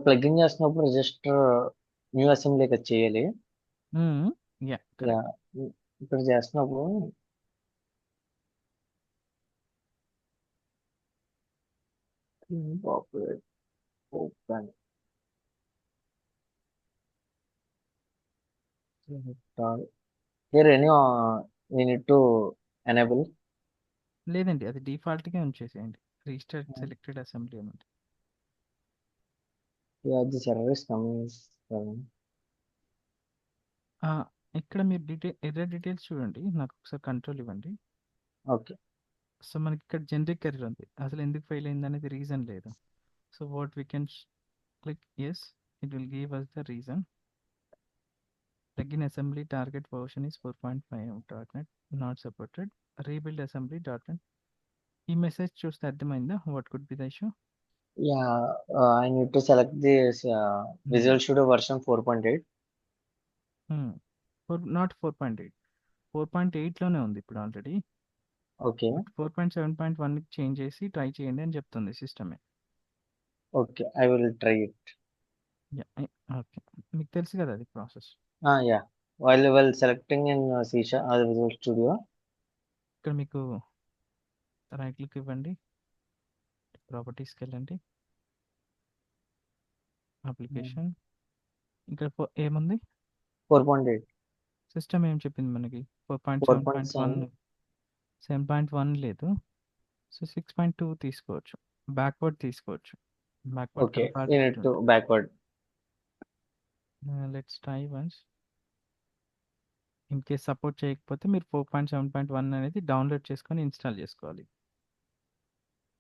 Plugin చేస్తున్నప్పుడు register new assembly కదా చేయాలి. Yeah yeah, correct. ఇక్కడ చేస్తున్నప్పుడు open here any we need to enable. లేదండి, అది డిఫాల్ట్గా ఉంచేసేయండి. రీస్టార్ట్ సెలెక్టెడ్ అసెంబ్లీ అని. Yeah, this error is coming from. ఆ, ఇక్కడ మీరు ఎర్రర్ డీటెయిల్స్ చూడండి, నాకు ఒకసారి కంట్రోల్ ఇవ్వండి. Okay. సో మనకి ఇక్కడ జనరిక్ ఎర్రర్ ఉంది, అసలు ఎందుకు ఫెయిల్ అయింది అనేది రీజన్ లేదు. So what we can click yes, it will give us the reason. Plugin assembly target version is 4.5 not supported, rebuild assembly .NET. ఈ మెసేజ్ చూస్తే అర్థమైందా what could be the issue? Yeah, I need to select this Visual Studio version 4.8. Not 4.8, 4.8లోనే ఉంది ఇప్పుడు already. Okay. But 4.7.1కి change చేసి try చేయండి అని చెప్తుంది సిస్టమే. Okay, I will try it. Okay, మీకు తెలుసు కదా అది process. Yeah. While selecting in C# Visual Studio. ఇక్కడ మీకు రైట్ క్లిక్ ఇవ్వండి, ప్రాపర్టీస్కి వెళ్ళండి, అప్లికేషన్. ఇక్కడ ఏముంది, 4.8. సిస్టమ్ ఏం చెప్పింది మనకి? 4.7. 7.1 లేదు. సో 6.2 తీసుకోవచ్చు, బ్యాక్వర్డ్ తీసుకోవచ్చు, backward Okay, you compatibility need to ఉంటుంది. backward. Let's try once. In case support చేయకపోతే మీరు 4.7.1 అనేది డౌన్లోడ్ చేసుకొని ఇన్స్టాల్ చేసుకోవాలి.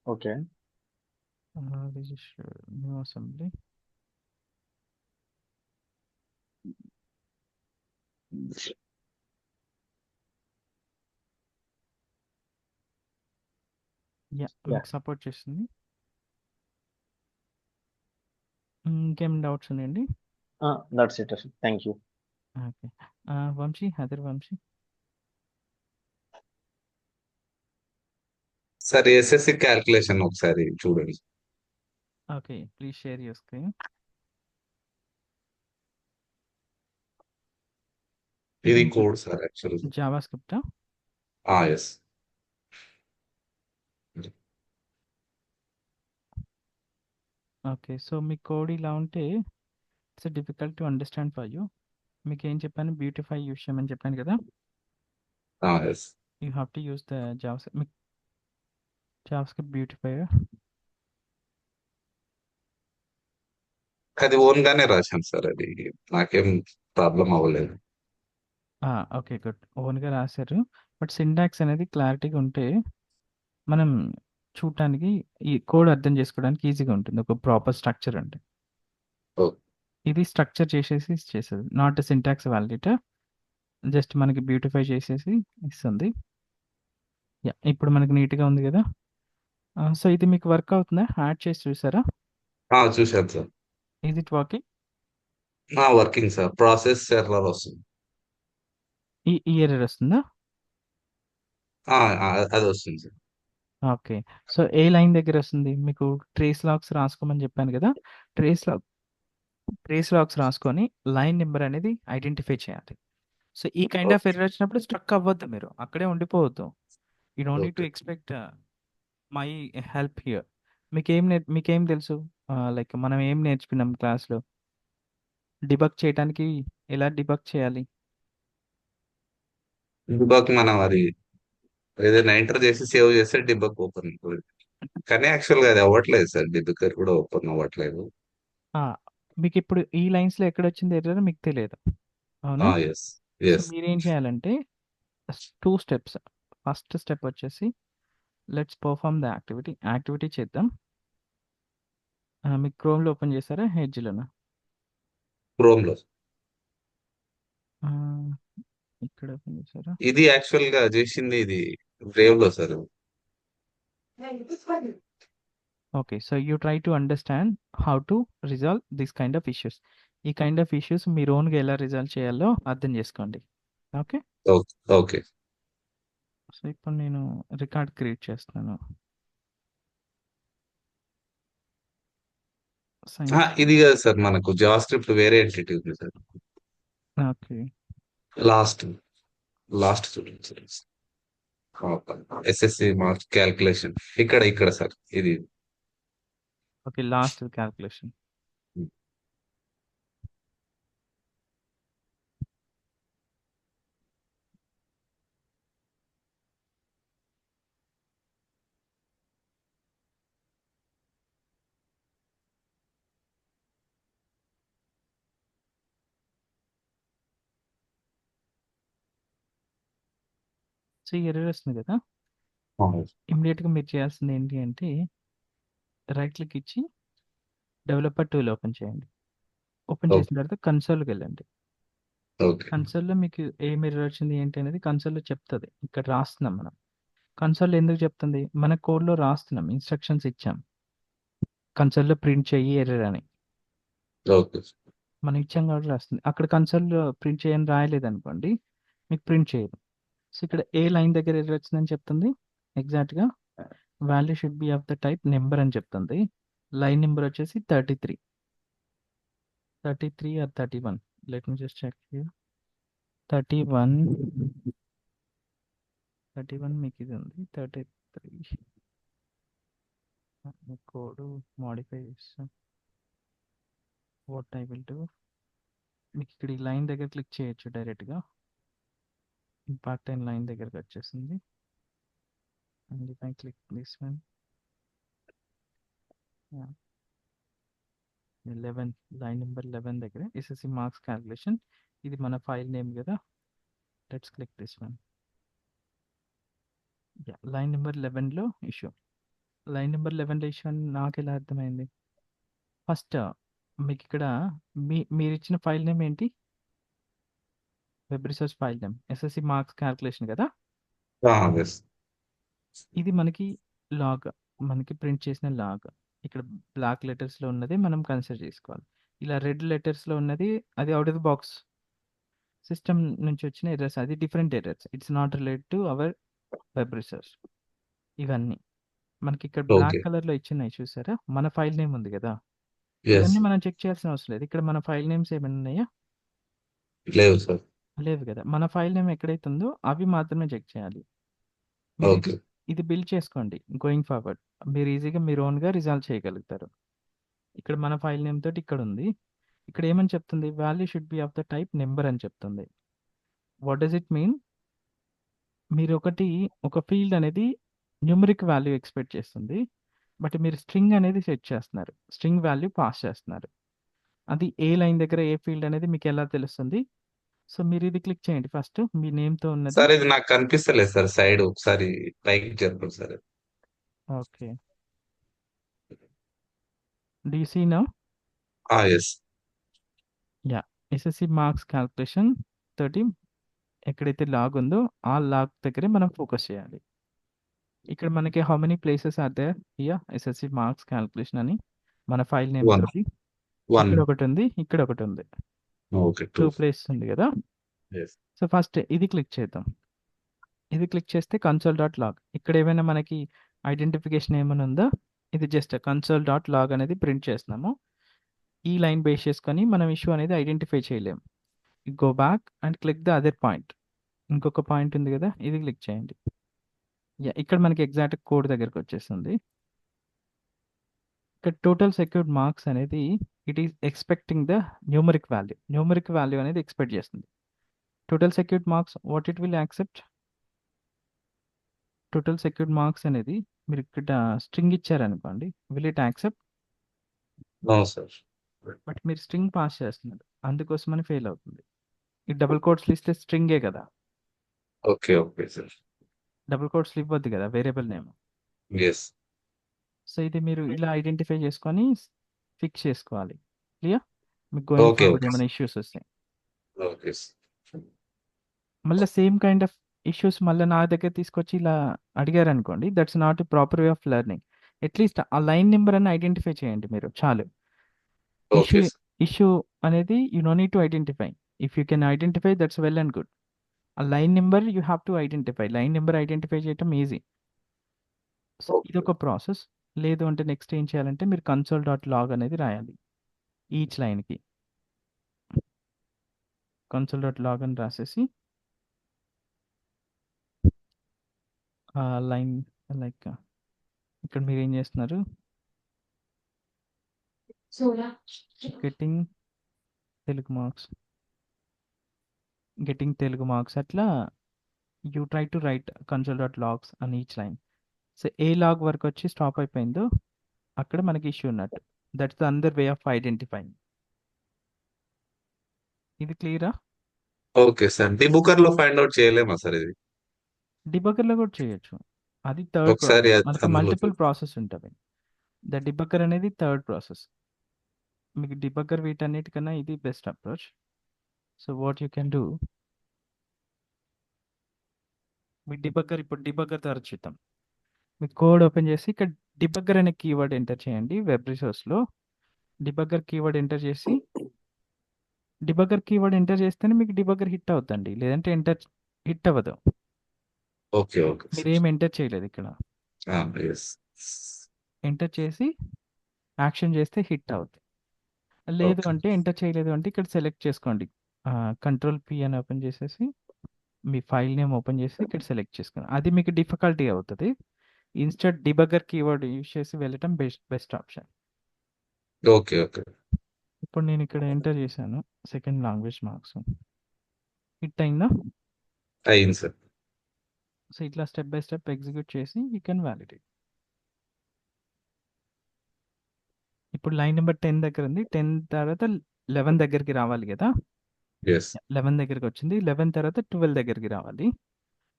Okay. Register new assembly. Yeah. మీకు సపోర్ట్ చేస్తుంది. ఇంకేం డౌట్స్ ఉన్నాయండి? That's it. Thank you. Okay, Vamshi, other Vamshi. Sir SSC calculation ఒకసారి చూడండి. Okay, please share your screen. ఇది కోడ్ సార్ యాక్చువల్. జావా స్క్రిప్టా? ఎస్. ఓకే, సో మీ కోడ్ ఇలా ఉంటే it's difficult to understand for you. మీకు ఏం చెప్పాను, బ్యూటిఫై యూస్ చేయమని చెప్పాను కదా. Yes. You have to use the JavaScript beautifier. అది ఓన్ గానే రాశాను సార్, అది నాకేం ప్రాబ్లం అవ్వలేదు. Okay, good. ఓన్గా రాశారు, బట్ సింటాక్స్ అనేది క్లారిటీగా ఉంటే మనం చూడటానికి, ఈ కోడ్ అర్థం చేసుకోవడానికి ఈజీగా ఉంటుంది, ఒక ప్రాపర్ స్ట్రక్చర్ అంటే. ఓకే. ఇది స్ట్రక్చర్ చేసేసి చేసేది, నాట్ సింటాక్స్ వ్యాలిడేటర్, జస్ట్ మనకి బ్యూటిఫై చేసేసి ఇస్తుంది. ఇప్పుడు మనకి నీట్గా ఉంది కదా. సో ఇది మీకు వర్క్ అవుతుందా? యాడ్ చేసి చూసారా? చూశాను సార్. Is it working? Working sir. Process error వస్తుంది. ఈ ఎర్రర్ వస్తుందా? అది వస్తుంది సార్. ఓకే, సో ఏ లైన్ దగ్గర వస్తుంది? మీకు ట్రేస్ లాగ్స్ రాసుకోమని చెప్పాను కదా. ట్రేస్ లాగ్స్ రాసుకొని లైన్ నెంబర్ అనేది ఐడెంటిఫై చేయాలి. సో ఈ కైండ్ ఆఫ్ ఎర్రర్ వచ్చినప్పుడు స్ట్రక్ అవ్వద్దు, మీరు అక్కడే ఉండిపోవద్దు. You don't need to okay. Expect my help here. మీకేం తెలుసు? లైక్ మనం ఏం నేర్చుకున్నాం క్లాస్లో? డిబగ్ చేయడానికి ఎలా డిబగ్ చేయాలి? డిబగ్ మనం అది ఏదైనా ఎంటర్ చేసి సేవ్ చేస్తే డిబగ్ ఓపెన్ అవుతుంది. కానీ యాక్చువల్ గా అది అవ్వట్లేదు సార్, డిబగ్గర్ కూడా ఓపెన్ అవ్వట్లేదు. మీకు ఇప్పుడు ఈ లైన్స్లో ఎక్కడ వచ్చింది ఎర్రర్ మీకు తెలియదు, అవునా? ఎస్. So yes. మీరేం చేయాలంటే 2 స్టెప్స్. ఫస్ట్ స్టెప్ వచ్చేసి లెట్స్ పర్ఫార్మ్ ద యాక్టివిటీ చేద్దాం. మీకు క్రోమ్లో ఓపెన్ చేస్తారా, హెడ్జ్లోనా? క్రోమ్ లో. ఇక్కడ ఓపెన్ చేశారా? ఇది యాక్చువల్ గా చేసింది ఇది బ్రేవ్ లో sir. Okay, so you try to understand how to resolve this kind of issues. ఈ కైండ్ ఆఫ్ ఇష్యూస్ మీరు ఓన్గా ఎలా రిజాల్వ్ చేయాలో అర్థం చేసుకోండి. Okay, okay. సో ఇప్పుడు నేను రికార్డ్ క్రియేట్ చేస్తున్నాను. సైన్స్. ఇది కాదు సార్, మనకు జావా స్క్రిప్ట్ వేరే ఎంటిటీ ఉంది సార్. ఓకే. లాస్ట్ లాస్ట్ చూడండి సార్. ఎస్ఎస్సి మార్క్స్ క్యాల్కులేషన్ ఇక్కడ సార్ ఇది. ఓకే. Last calculation. సో, ఈ ఎర్రర్ వస్తుంది కదా! ఇమ్మీడియేట్‌గా మీరు చేయాల్సింది ఏంటి అంటే, రైట్ క్లిక్ ఇచ్చి డెవలపర్ టూల్ ఓపెన్ చేయండి. Open okay. చేసిన తర్వాత కన్సోల్‌కెళ్ళండి. ఓకే. కన్సోల్‌లో మీకు ఏం ఎర్రర్ వచ్చింది ఏంటి అనేది కన్సోల్‌లో చెప్తది. ఇక్కడ రాస్తున్నాం మనం. కన్సోల్‌లో ఎందుకు చెప్తుంది? మన కోడ్‌లో రాస్తున్నాం. ఇన్‌స్ట్రక్షన్స్ ఇచ్చాం. కన్సోల్‌లో ప్రింట్ చెయ్యి ఎర్రర్ అని. ఓకే. మనం ఇచ్చాం కాబట్టి రాస్తుంది. అక్కడ కన్సోల్‌లో ప్రింట్ చేయని రాయలేదనుకోండి, మీకు ప్రింట్ చేయదు. సో, ఇక్కడ ఏ లైన్ దగ్గర ఎర్రర్ వచ్చిందని చెప్తుంది. ఎగ్జాక్ట్‌గా value should be of the type number అని చెప్తుంది. లైన్ నంబర్ వచ్చేసి 33. 33 or 31. Let me just check here. 31 మీకు ఇది ఉంది. 33 కోడ్ మోడిఫై చేస్తాం. వాట్ ఐ విల్ డూ, మీకు ఇక్కడ ఈ లైన్ దగ్గర క్లిక్ చేయొచ్చు డైరెక్ట్‌గా. ఇంపాక్ట్ అయిన లైన్ దగ్గరకు వచ్చేసింది. And if I click this one, 11 line number 11 దగ్గర ఎస్ఎస్సి మార్క్స్ క్యాలిక్యులేషన్. ఇది మన ఫైల్ నేమ్ కదా! Let's click this one. Line number 11లో ఇష్యూ. లైన్ నెంబర్ 11లో ఇష్యూ అని నాకెలా అర్థమైంది? ఫస్ట్ మీకు ఇక్కడ మీరిచ్చిన ఫైల్ నేమ్ ఏంటి? Web resource file name SSC marks calculation కదా! ఎస్. ఇది మనకి లాగ్, మనకి ప్రింట్ చేసిన లాగ్. ఇక్కడ బ్లాక్ లెటర్స్‌లో ఉన్నది మనం కన్సిడర్ చేసుకోవాలి. ఇలా రెడ్ లెటర్స్‌లో ఉన్నది అది out of the box system నుంచి వచ్చిన ఎర్రర్స్. అది different errors. It's not related to our web resource. ఇవన్నీ మనకి ఇక్కడ బ్లాక్ ఓకే. కలర్‌లో ఇచ్చినయి చూసారా? మన ఫైల్ నేమ్ ఉంది కదా! ఎస్. ఇవన్నీ మనం చెక్ చేయాల్సిన అవసరం లేదు. ఇక్కడ మన ఫైల్ నేమ్స్ ఏమైనా ఉన్నాయా? లేవు సార్. లేవు కదా! మన ఫైల్ నేమ్ ఎక్కడైతే ఉందో అవి మాత్రమే చెక్ చేయాలి. మీరు ఓకే. ఇది బిల్డ్ చేసుకోండి గోయింగ్ ఫార్వర్డ్. మీరు ఈజీగా మీరు ఓన్‌గా రిజాల్వ్ చేయగలుగుతారు. ఇక్కడ మన ఫైల్ నేమ్ తోటి ఇక్కడ ఉంది. ఇక్కడ ఏమని చెప్తుంది? Value should be of the type number అని చెప్తుంది. What does it mean? మీరు ఒక ఫీల్డ్ అనేది న్యూమరిక్ వాల్యూ ఎక్స్‌పెక్ట్ చేస్తుంది. బట్ మీరు స్ట్రింగ్ అనేది సెట్ చేస్తున్నారు. స్ట్రింగ్ వాల్యూ పాస్ చేస్తున్నారు. అది ఏ లైన్ దగ్గర ఏ ఫీల్డ్ అనేది మీకు ఎలా తెలుస్తుంది? సో, మీరు ఇది క్లిక్ చేయండి ఫస్ట్ మీ నేమ్‌తో ఉన్నది. సార్ ఇది నాకు కనిపిస్తలేదు సార్, సైడ్ ఒకసారి పైకి జరపండి sir. Okay. Do you see now? Yes. Yeah! SSC marks calculation 13 ఎక్కడైతే లాగ్ ఉందో ఆ లాగ్ దగ్గరే మనం ఫోకస్ చేయాలి. ఇక్కడ మనకి how many places are there here SSC marks calculation అని మన ఫైల్ నేమ్ 1. తోటి. 1. ఇక్కడ ఒకటుంది. ఇక్కడ ఒకటుంది. ఓకే. 2 2. ప్లేసెస్ ఉంది కదా! ఎస్. సో, ఫస్ట్ ఇది క్లిక్ చేద్దాం. ఇది క్లిక్ చేస్తే console.log ఇక్కడ ఏమైనా మనకి ఐడెంటిఫికేషన్ ఏమైనా ఉందా? ఇది జస్ట్ console.log అనేది ప్రింట్ చేస్తున్నాము. ఈ లైన్ బేస్ చేసుకొని మనం ఇష్యూ అనేది ఐడెంటిఫై చేయలేం. Go back and click the other point. ఇంకొక పాయింట్ ఉంది కదా! ఇది క్లిక్ చేయండి. ఇక్కడ మనకి ఎగ్జాక్ట్ కోడ్ దగ్గరకు వచ్చేస్తుంది. ఇక్కడ టోటల్ సెక్యూర్డ్ మార్క్స్ అనేది it is expecting the numeric value. Numeric value అనేది ఎక్స్‌పెక్ట్ చేస్తుంది. Total secured marks what it will accept? Total secured marks అనేది మీరు ఇక్కడ స్ట్రింగ్ ఇచ్చారనుకోండి. Will it accept? No sir. But మీరు స్ట్రింగ్ పాస్ చేస్తున్నారు. అందుకోసమని ఫెయిల్ అవుతుంది. ఈ డబుల్ కోట్స్‌లు ఇస్తే స్ట్రింగే కదా! ఓకే. Okay sir. డబుల్ కోట్స్‌లు ఇవ్వద్దు కదా! Variable name. ఎస్. సో, ఇది మీరు ఇలా ఐడెంటిఫై చేసుకొని ఫిక్స్ చేసుకోవాలి. క్లియర్? మీకు గోయింగ్ ఓకే. ఫార్వర్డ్ ఓకే ఏమైనా సార్. ఇష్యూస్ వస్తే. Okay sir. మళ్ళా సేమ్ కైండ్ ఆఫ్ ఇష్యూస్ మళ్ళా నా దగ్గర తీసుకొచ్చి ఇలా అడిగారనుకోండి. That's not a proper way of learning. At least ఆ లైన్ నంబర్ అన్న ఐడెంటిఫై చేయండి మీరు చాలు. Okay sir. ఇష్యూ అనేది you know need to identify. If you can identify that's well and good. ఆ line number you have to identify. Line number identify చేయటం easy. So, okay. ఇదొక process. లేదు అంటే నెక్స్ట్ ఏం చేయాలంటే మీరు కన్సోల్ డాట్ లాగ్ అనేది రాయాలి ఈచ్ లైన్కి. కన్సోల్ డాట్ లాగ్ అని రాసేసి ఆ లైన్ లైక్ ఇక్కడ మీరు ఏం చేస్తున్నారు, గెట్టింగ్ తెలుగు మార్క్స్ అట్లా you try to write console dot logs అని ఈచ్ లైన్. సో ఏ లాగ్ వరకు వచ్చి స్టాప్ అయిపోయిందో అక్కడ మనకి ఇష్యూ ఉన్నట్టు. దట్స్ ద అందర్ వే ఆఫ్ ఐడెంటిఫైయింగ్. ఇది క్లియరా? Okay sir. డిబుకర్ లో ఫైండ్ అవుట్ చేయలేమా సార్ ఇది? డిబగ్గర్లో కూడా చేయొచ్చు. అది థర్డ్ ఒకసారి ప్రాసెస్. మనకు అందులో మల్టిపుల్ ప్రాసెస్ ఉంటుంది. ద డిబగ్గర్ అనేది థర్డ్ ప్రాసెస్. మీకు డిబగ్గర్ వీటన్నిటికన్నా ఇది best approach. So what you can do, మీ ఇప్పుడు డిబగ్గర్ ద్వారా చూద్దాం. మీ కోడ్ ఓపెన్ చేసి ఇక్కడ డిబగ్గర్ అనే కీవర్డ్ ఎంటర్ చేయండి. వెబ్ రిసోర్స్లో డిబగ్గర్ కీవర్డ్ ఎంటర్ చేసి డిబగ్గర్ కీవర్డ్ ఎంటర్ చేస్తేనే మీకు డిబగ్గర్ హిట్ అవుతుందండి, లేదంటే హిట్ అవ్వదు. ఓకే ఓకే మీరు సార్. ఏం ఎంటర్ చేయలేదు ఇక్కడ. ఎస్. ఎంటర్ చేసి యాక్షన్ చేస్తే హిట్ అవుతుంది. లేదు ఓకే అంటే ఎంటర్ చేయలేదు అంటే ఇక్కడ సెలెక్ట్ చేసుకోండి. కంట్రోల్ పి అని ఓపెన్ చేసేసి మీ ఫైల్ నేమ్ ఓపెన్ చేసి ఇక్కడ సెలెక్ట్ చేసుకోండి. అది మీకు డిఫికల్టీ అవుతుంది. ఇన్స్టెడ్ డిబగ్గర్ కీవర్డ్ యూజ్ చేసి వెళ్ళటం బెస్ట్ ఆప్షన్. Okay okay. ఇప్పుడు నేను ఇక్కడ ఎంటర్ చేశాను సెకండ్ లాంగ్వేజ్ మార్క్స్. హిట్ అయిందా? అయింది సార్. సో ఇట్లా స్టెప్ బై స్టెప్ ఎగ్జిక్యూట్ చేసి యూ కెన్ వ్యాలిడేట్. ఇప్పుడు లైన్ నెంబర్ 10 దగ్గర ఉంది. 10 తర్వాత 11 దగ్గరికి రావాలి కదా. ఎస్. 11 దగ్గరికి వచ్చింది. 11 తర్వాత 12 దగ్గరికి రావాలి.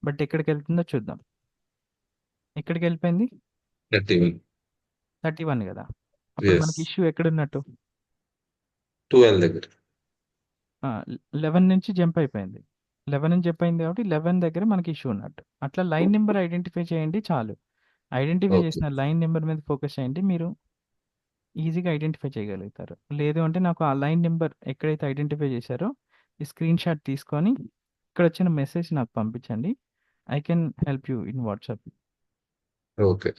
బట్ ఎక్కడికి వెళ్తుందో చూద్దాం. ఎక్కడికి వెళ్ళిపోయింది? 31. 31 కదా. అప్పుడు ఎస్. మనకి ఇష్యూ ఎక్కడున్నట్టు? 12 దగ్గర. 11 నుంచి జంప్ అయిపోయింది. 11 నుంచి జంప్ అయింది కాబట్టి 11 దగ్గర మనకి ఇష్యూ ఉన్నట్టు. అట్లా లైన్ నెంబర్ ఐడెంటిఫై చేయండి చాలు. ఐడెంటిఫై ఓకే చేసిన లైన్ నెంబర్ మీద ఫోకస్ చేయండి, మీరు ఈజీగా ఐడెంటిఫై చేయగలుగుతారు. లేదు అంటే నాకు ఆ లైన్ నెంబర్ ఎక్కడైతే ఐడెంటిఫై చేశారో ఈ స్క్రీన్ షాట్ తీసుకొని ఇక్కడ వచ్చిన మెసేజ్ నాకు పంపించండి. I can help you in WhatsApp. Okay.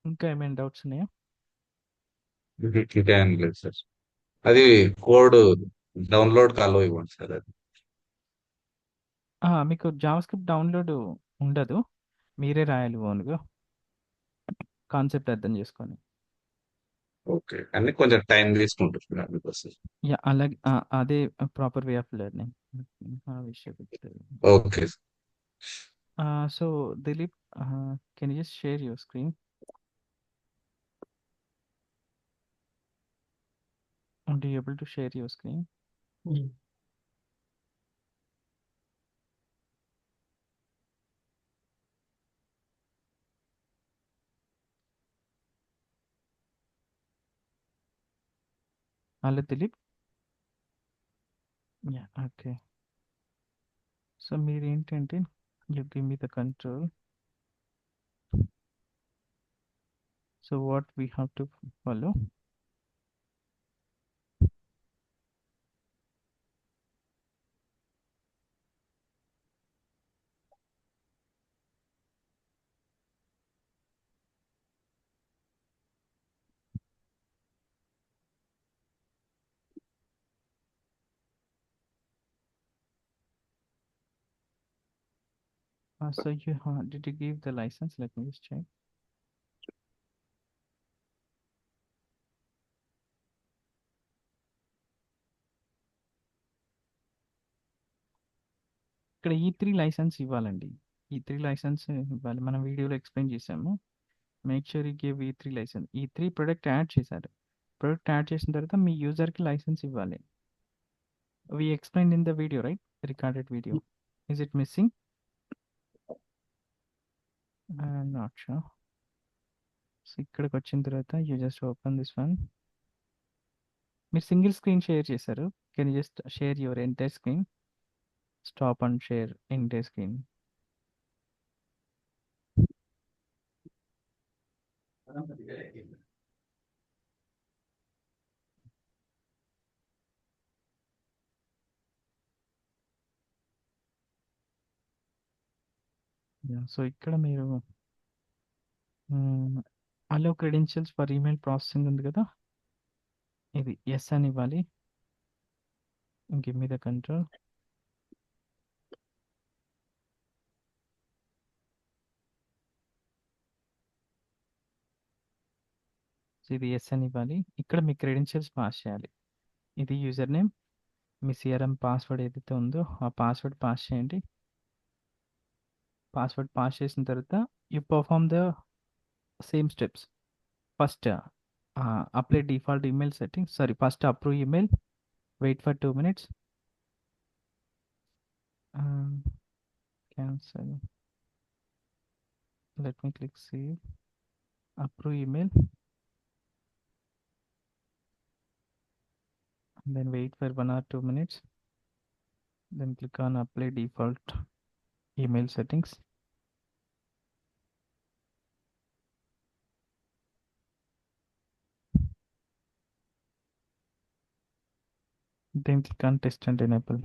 ఇంకా ఏమైనా డౌట్స్ ఉన్నాయా? ఇంకా ఏం లేదు సార్. అది కోడ్ డౌన్లోడ్ కాలో ఇవ్వండి సార్. అది మీకు జావాస్క్రిప్ట్ డౌన్లోడ్ ఉండదు, మీరే రాయాలి ఓన్గా కాన్సెప్ట్ అర్థం చేసుకొని. ఓకే. అన్ని కొంచెం టైం తీసుకుంటున్నాను అందుకోసం. యా అలాగే అదే ప్రాపర్ వే ఆఫ్ లెర్నింగ్. ఆ విషయం. Okay. So Dilip, can you just share your screen? Are you able to share your screen? Hello Dilip. Yeah, okay. So మీరు ఏంటంటే you give me the control. So what we have to follow? So you did you give the license? Let me just check. ఇక్కడ E3 licence ఇవ్వాలండి. E3 licence ఇవ్వాలి. మనం వీడియోలో explain చేసాము. Make sure you give E3 license. E3 product add చేశారు. Product add చేసిన తర్వాత మీ యూజర్కి లైసెన్స్ ఇవ్వాలి. We explained in the video, right? Recorded video. Is it missing? I'm not sure. So ఇక్కడికి వచ్చిన తర్వాత you just open this one. మీరు సింగిల్ స్క్రీన్ షేర్ చేశారు. Can you just share your entire screen? Stop and share entire screen. So ఇక్కడ మీరు అలో credentials for email processing ఉంది కదా, ఇది ఎస్ అని ఇవ్వాలి. Give me the control. ఇది ఎస్ అని ఇవ్వాలి. ఇక్కడ మీ క్రెడెన్షియల్స్ పాస్ చేయాలి. ఇది యూజర్ నేమ్, మీ సిఆర్ఎం పాస్వర్డ్ ఏదైతే ఉందో ఆ పాస్వర్డ్ పాస్ చేయండి. పాస్వర్డ్ పాస్ చేసిన తర్వాత you perform the same steps. First apply default email settings, sorry first approve email, wait for 2 minutes, cancel, let me click save, approve email, then wait for 1 or 2 minutes, then click on apply default email settings. Then click on test and enable.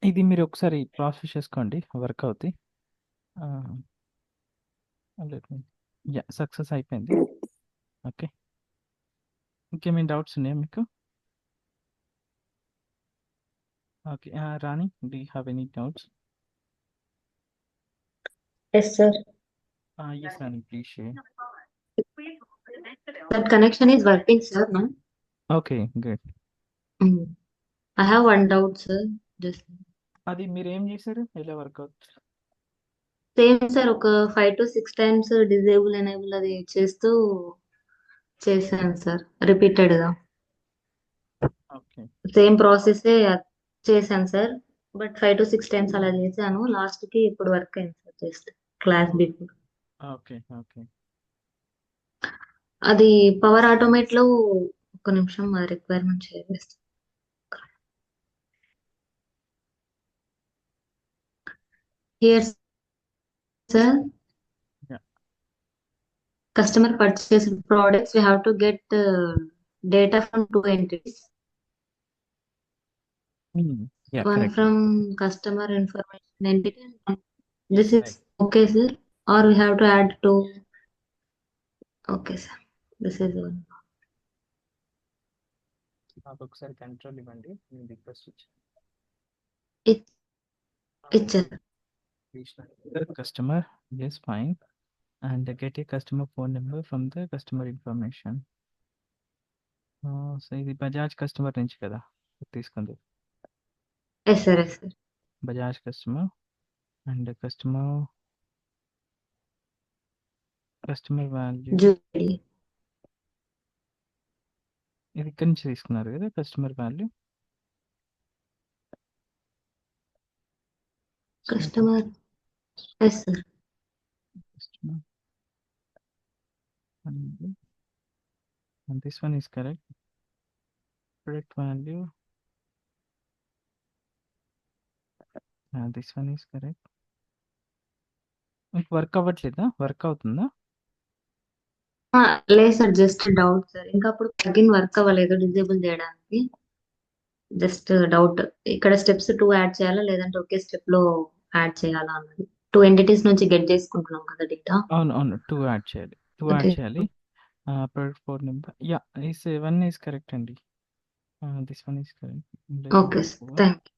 ఇది మీరు ఒకసారి process చేసుకోండి, work అవుతాయి. Success అయిపోయింది. Okay, ఇంకేమైనా doubts ఉన్నాయా మీకు? Okay, Rani, do you have any doubts? Yes, sir. Yes, Rani, please share. That connection is working, sir, no? Okay, good. I have one doubt, sir. Just అది మీరు ఏం చేశారు, ఎలా వర్కౌట్? సేమ్ సార్, ఒక 5 to 6 times disable enable అది చేశాను sir, repeated గా okay, same process చేశాను సార్. బట్ 5 to 6 times అలా చేశాను. లాస్ట్ కి ఇప్పుడు వర్క్ అయింది sir, just class before. Okay, okay. అది పవర్ ఆటోమేట్ లో ఒక నిమిషం రిక్వైర్మెంట్ షేర్ చేస్తాను. Here sir, Yeah. customer purchased products, we have to get data from 2 entities. Yeah, One correct. from customer information entity. This is okay, sir, or we have to add 2? Okay, sir. This is one. నాకు ఒకసారి control ఇవ్వండి, నేను request It's customer, yes, fine, and get a customer phone number from the customer information. So ఇది Bajaj customer నుంచి కదా తీసుకుంది, yes, sir, yes, sir. Bajaj customer and customer value Julie. ఇది ఇక్కడి నుంచి తీసుకున్నారు కదా customer value. Customer, yes, sir. Customer value. And this one is correct. Product value this one is correct. మీకు వర్క్ అవ్వట్లేదా? వర్క్ అవుతుందా? లేదు సార్, జస్ట్ డౌట్ సార్. ఇంకా అప్పుడు ప్లగిన్ వర్క్ అవ్వలేదు డిజేబుల్ చేయడానికి. Just doubt. ఇక్కడ స్టెప్స్ 2 యాడ్ చేయాలా లేదంటే ఒకే స్టెప్ లో యాడ్ చేయాలా అన్నది. 2 ఎంటిటీస్ నుంచి గెట్ చేసుకుంటున్నాం కదా డేటా. అవును. అవును. 2 యాడ్ చేయాలి. 2 యాడ్ ఓకే. చేయాలి. Product phone number. ఈ 7 ఈస్ కరెక్ట్ అండి. This one is correct. Okay sir, thank you.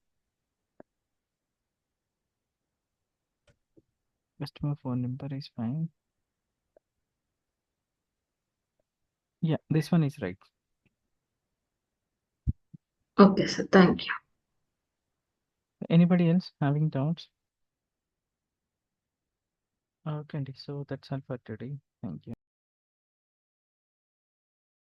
Customer phone number is fine. This one is right. Okay sir, thank you. Anybody else having doubts? Okay, Andy. So that's all for today. Thank you.